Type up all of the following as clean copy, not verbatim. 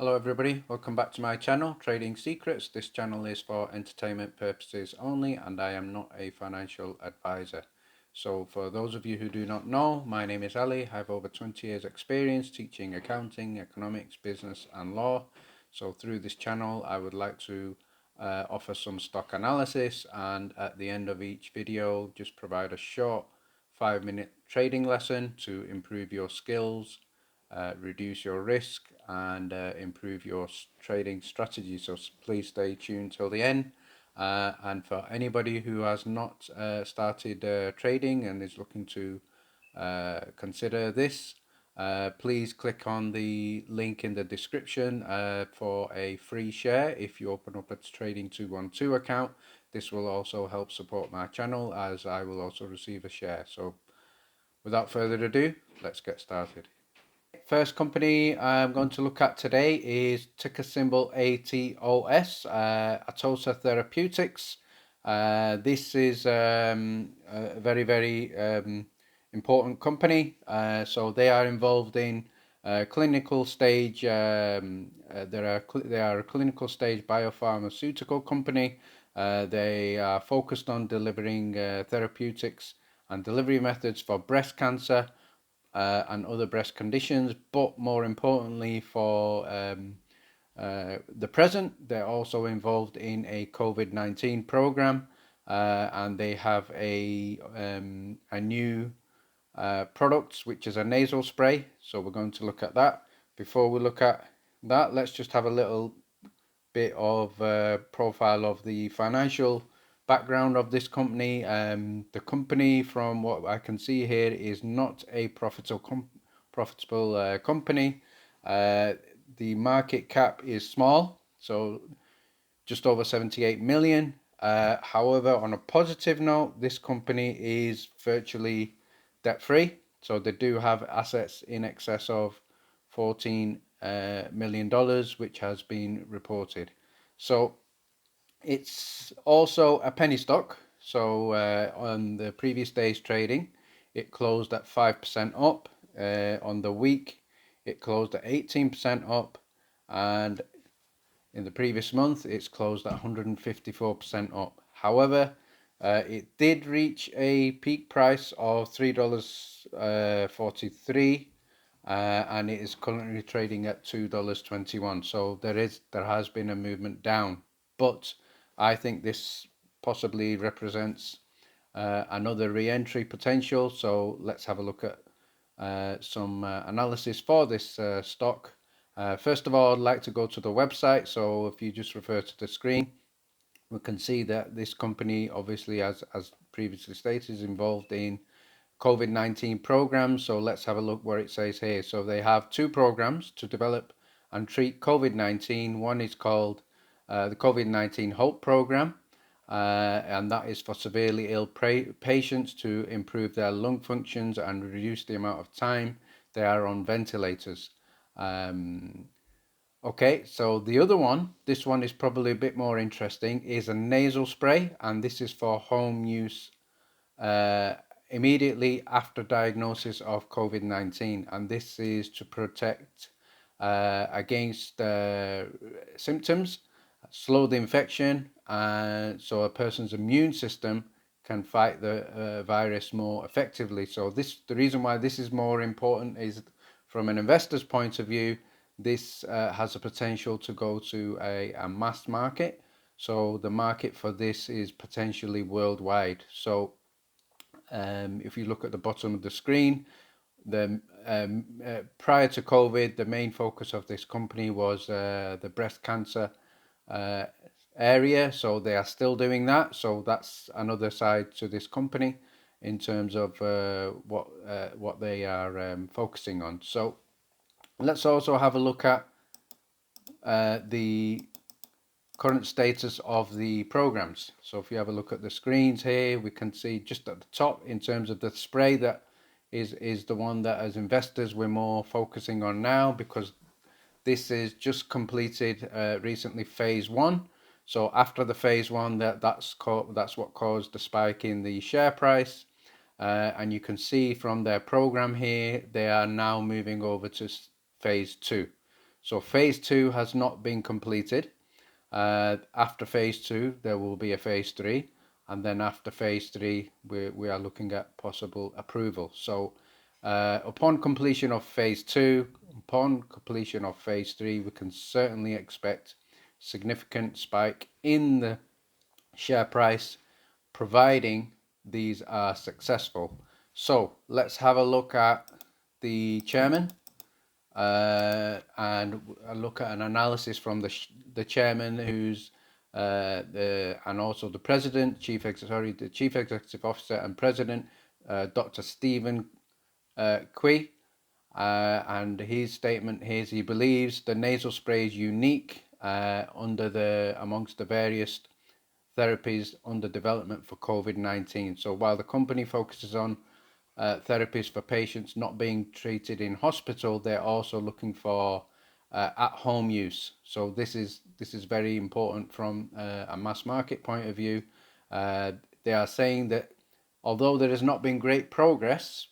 Hello everybody, welcome back to my channel, Trading Secrets. This channel is for entertainment purposes only and I am not a financial advisor. So for those of you who do not know, my name is Ali. I have over 20 years experience teaching accounting, economics, business and law. So through this channel I would like to offer some stock analysis, and at the end of each video just provide a short 5-minute trading lesson to improve your skills, reduce your risk and improve your trading strategy. So please stay tuned till the end. And for anybody who has not started trading and is looking to consider this, please click on the link in the description for a free share. If you open up a Trading 212 account, this will also help support my channel, as I will also receive a share. So without further ado, let's get started. First company I'm going to look at today is ticker symbol ATOS, ATOS Therapeutics. This is a very important company. So they are involved in clinical stage. They are a clinical stage biopharmaceutical company. They are focused on delivering therapeutics and delivery methods for breast cancer and other breast conditions, but more importantly for the present, they're also involved in a COVID-19 program, and they have a new product which is a nasal spray. So we're going to look at that. Before we look at that, let's just have a little bit of profile of the financial background of this company. The company, from what I can see here, is not a profitable company. The market cap is small, so just over 78 million. However, on a positive note, this company is virtually debt free, so they do have assets in excess of $14 million, which has been reported. So it's also a penny stock. So on the previous day's trading, it closed at 5% up. On the week, it closed at 18% up, and in the previous month, it's closed at 154% up. However, it did reach a peak price of $3.43, and it is currently trading at $2.21. So there has been a movement down, but I think this possibly represents another re-entry potential. So let's have a look at some analysis for this stock. First of all, I'd like to go to the website. So if you just refer to the screen, we can see that this company, obviously, as previously stated, is involved in COVID-19 programs. So let's have a look where it says here. So they have two programs to develop and treat COVID-19. One is called the COVID-19 HOPE program, and that is for severely ill patients to improve their lung functions and reduce the amount of time they are on ventilators. Okay, so the other one, this one is probably a bit more interesting, is a nasal spray, and this is for home use immediately after diagnosis of COVID-19, and this is to protect against symptoms, slow the infection, and so a person's immune system can fight the virus more effectively. So the reason why this is more important is, from an investor's point of view, this has a potential to go to a mass market. So the market for this is potentially worldwide. So if you look at the bottom of the screen, prior to COVID, the main focus of this company was the breast cancer area. So they are still doing that. So that's another side to this company in terms of what they are focusing on. So let's also have a look at the current status of the programs. So if you have a look at the screens here, we can see just at the top, in terms of the spray, that is the one that as investors we're more focusing on now, because this is just completed recently phase 1. So after the phase 1, that's what caused the spike in the share price, and you can see from their program here they are now moving over to phase 2. So phase 2 has not been completed. After phase 2, there will be a phase 3, and then after phase 3, we are looking at possible approval. So upon completion of phase 2, upon completion of phase 3, we can certainly expect significant spike in the share price, providing these are successful. So let's have a look at the chairman and look at an analysis from the chairman, who's and also the president, the chief executive officer and president, Dr. Stephen Quay. And his statement here is he believes the nasal spray is unique amongst the various therapies under development for COVID-19. So while the company focuses on therapies for patients not being treated in hospital, they're also looking for at-home use. So this is very important from a mass market point of view. They are saying that although there has not been great progress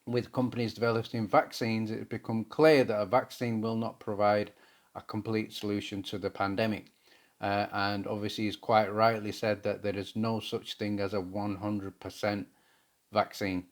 with companies developing vaccines, it has become clear that a vaccine will not provide a complete solution to the pandemic. And obviously, he's quite rightly said that there is no such thing as a 100% vaccine.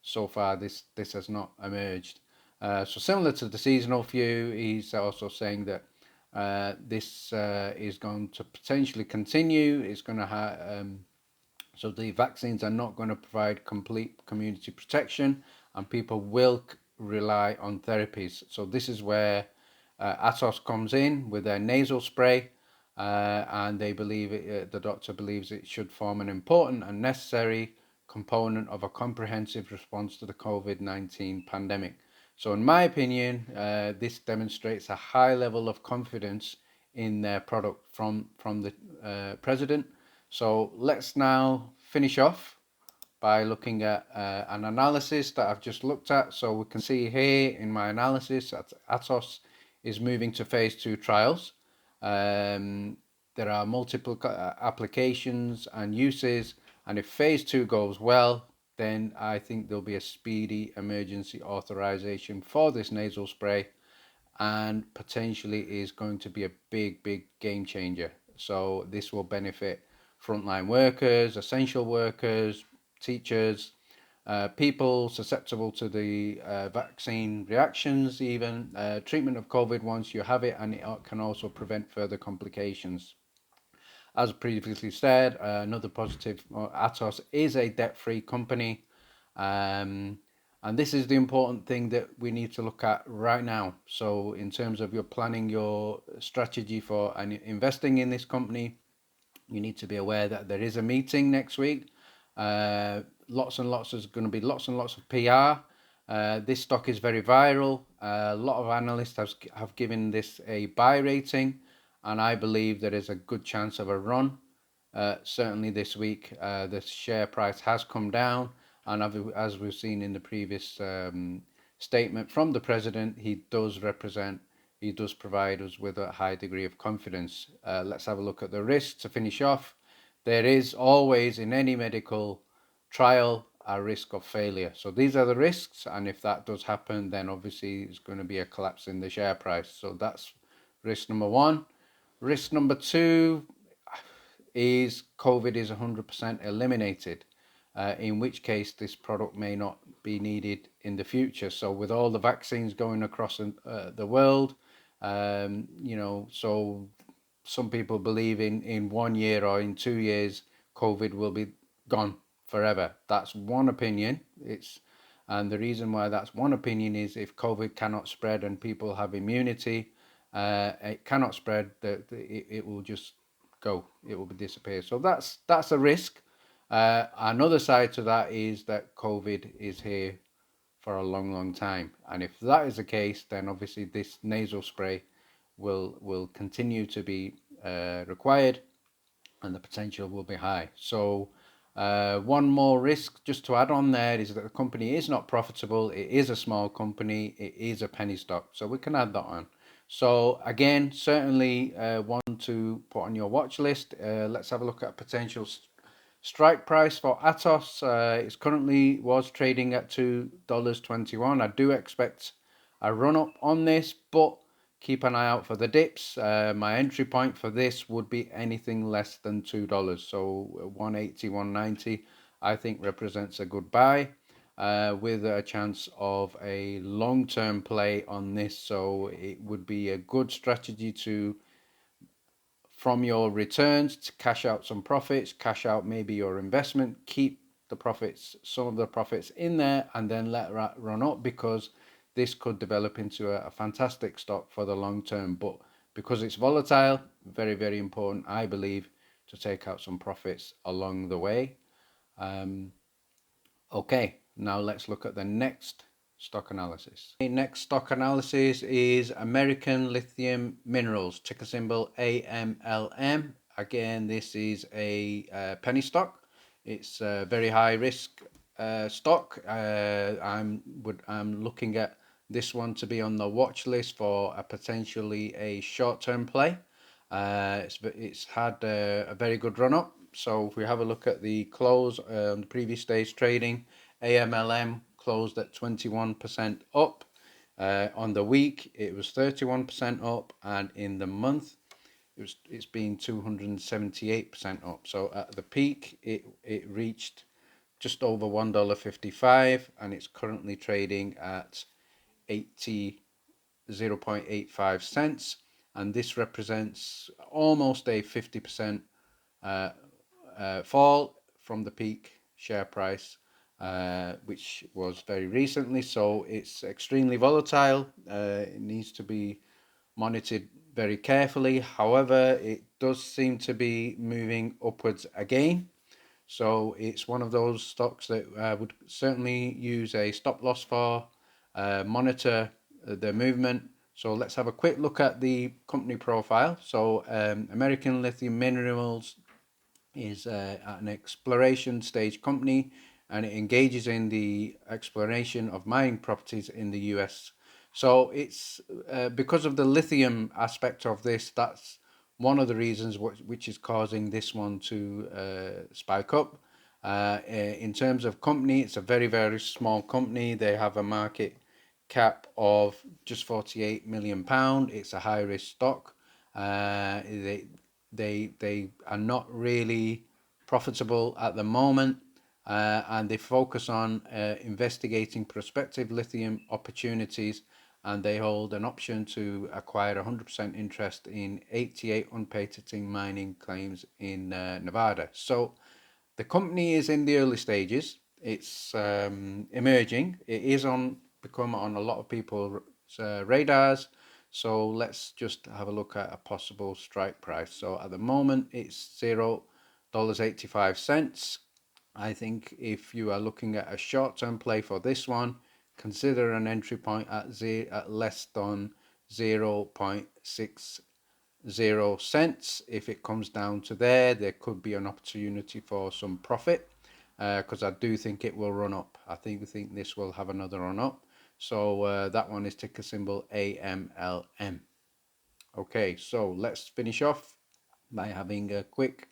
So far, this has not emerged. So similar to the seasonal view, he's also saying that this is going to potentially continue. It's going to have so the vaccines are not going to provide complete community protection, and people will rely on therapies. So this is where ATOS comes in with their nasal spray, and they believe the doctor believes it should form an important and necessary component of a comprehensive response to the COVID-19 pandemic. So in my opinion, this demonstrates a high level of confidence in their product from the president. So let's now finish off by looking at an analysis that I've just looked at. So we can see here in my analysis that ATOS is moving to phase 2 trials. There are multiple applications and uses, and if phase 2 goes well, then I think there'll be a speedy emergency authorization for this nasal spray, and potentially is going to be a big game changer. So this will benefit frontline workers, essential workers, teachers, people susceptible to the vaccine reactions, even treatment of COVID once you have it, and it can also prevent further complications. As previously said, another positive, ATOS is a debt-free company, and this is the important thing that we need to look at right now. So in terms of your planning your strategy for investing in this company, you need to be aware that there is a meeting next week. Lots and lots of PR. This stock is very viral. A lot of analysts have given this a buy rating, and I believe there is a good chance of a run. Certainly this week, the share price has come down, and as we've seen in the previous statement from the president, he does provide us with a high degree of confidence. Let's have a look at the risks to finish off. There is always, in any medical trial, a risk of failure. So these are the risks, and if that does happen, then obviously it's going to be a collapse in the share price. So that's risk number 1. Risk number 2 is COVID is 100% eliminated, in which case this product may not be needed in the future. So with all the vaccines going across the world, so some people believe in 1 year or in 2 years, COVID will be gone forever. That's one opinion. And the reason why that's one opinion is if COVID cannot spread and people have immunity, it cannot spread. It will just go. It will disappear. So that's a risk. Another side to that is that COVID is here for a long time, and if that is the case, then obviously this nasal spray will continue to be required, and the potential will be high. So one more risk just to add on there is that the company is not profitable. It is a small company. It is a penny stock, so we can add that on. So again, certainly one to put on your watch list. Let's have a look at potential strike price for ATOS. It's currently was trading at $2.21. I do expect a run up on this, but keep an eye out for the dips. My entry point for this would be anything less than $2. So 180, 190, I think represents a good buy with a chance of a long-term play on this. So it would be a good strategy to, from your returns, to cash out some profits, cash out maybe your investment, keep the profits, some of the profits in there, and then let that run up, because this could develop into a fantastic stock for the long term. But because it's volatile, very, very important, I believe, to take out some profits along the way. Okay, now let's look at the next stock analysis. The next stock analysis is American Lithium Minerals, ticker symbol AMLM. Again, this is a penny stock. It's a very high risk stock. I'm looking at this one to be on the watch list for a potentially a short-term play. It's had a very good run up. So if we have a look at the close on the previous day's trading, AMLM closed at 21% up. On the week, it was 31% up, and in the month, it's been 278% up. So at the peak, it reached just over $1.55, and it's currently trading at 0.85 cents, and this represents almost a 50% fall from the peak share price, which was very recently. So it's extremely volatile. It needs to be monitored very carefully. However, it does seem to be moving upwards again. So it's one of those stocks that I would certainly use a stop loss for, monitor the movement. So let's have a quick look at the company profile. So American Lithium Minerals is an exploration stage company, and it engages in the exploration of mining properties in the US. So it's because of the lithium aspect of this, that's one of the reasons which is causing this one to spike up. In terms of company, it's a very, very small company. They have a market cap of just £48 million. It's a high risk stock. They are not really profitable at the moment, and they focus on investigating prospective lithium opportunities, and they hold an option to acquire 100% interest in 88 unpatented mining claims in Nevada. So the company is in the early stages. It's emerging. It is become on a lot of people's radars. So let's just have a look at a possible strike price. So at the moment, it's $0.85. I think if you are looking at a short-term play for this one, consider an entry point at less than 0.60 cents. If it comes down to there could be an opportunity for some profit, because I do think it will run up. I think this will have another run up. So that one is ticker symbol AMLM. Okay, so let's finish off by having a quick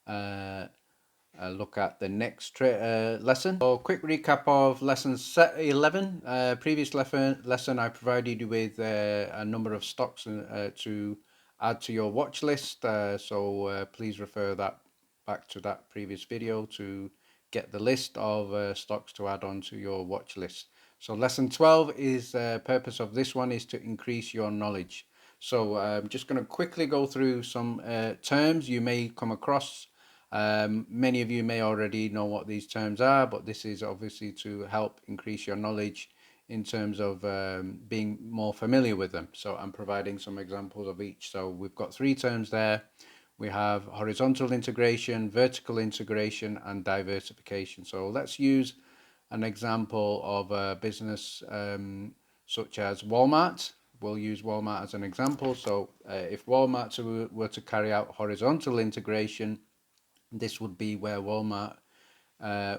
look at the next lesson. So quick recap of lesson 11. Previous lesson I provided you with a number of stocks to add to your watch list. So please refer back to that previous video to get the list of stocks to add on to your watch list. So lesson 12 is purpose of this one is to increase your knowledge. So I'm just going to quickly go through some terms you may come across. Many of you may already know what these terms are, but this is obviously to help increase your knowledge in terms of being more familiar with them. So I'm providing some examples of each. So we've got three terms there. We have horizontal integration, vertical integration, and diversification. So let's use an example of a business such as Walmart. We'll use Walmart as an example. So if Walmart were to carry out horizontal integration, this would be where Walmart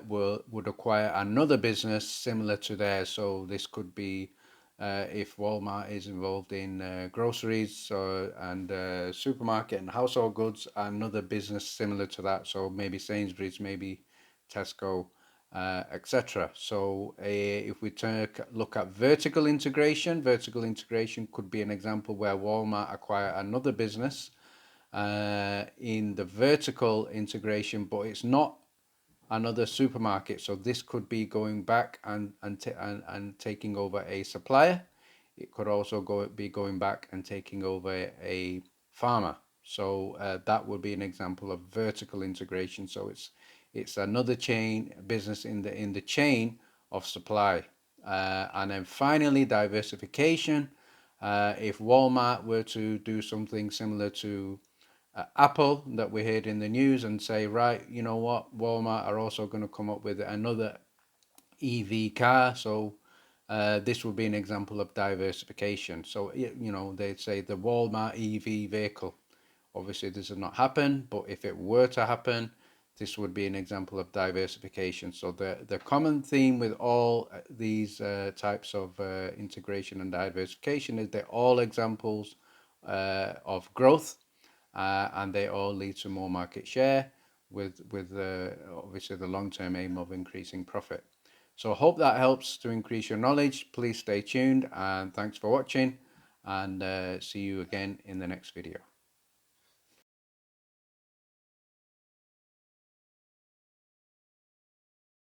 would acquire another business similar to theirs. So this could be if Walmart is involved in groceries and supermarket and household goods, another business similar to that. So maybe Sainsbury's, maybe Tesco, etc. So if we look at vertical integration could be an example where Walmart acquire another business in the vertical integration, but it's not another supermarket. So this could be going back and taking over a supplier. It could also be going back and taking over a farmer. So that would be an example of vertical integration. So it's another chain business in the chain of supply. And then finally, diversification. If Walmart were to do something similar to Apple that we heard in the news and say, right, you know what, Walmart are also going to come up with another EV car. So this would be an example of diversification. So, you know, they'd say the Walmart EV vehicle. Obviously, this has not happened, but if it were to happen, this would be an example of diversification. So the common theme with all these types of integration and diversification is they're all examples of growth, and they all lead to more market share with obviously the long-term aim of increasing profit. So I hope that helps to increase your knowledge. Please stay tuned, and thanks for watching, and see you again in the next video.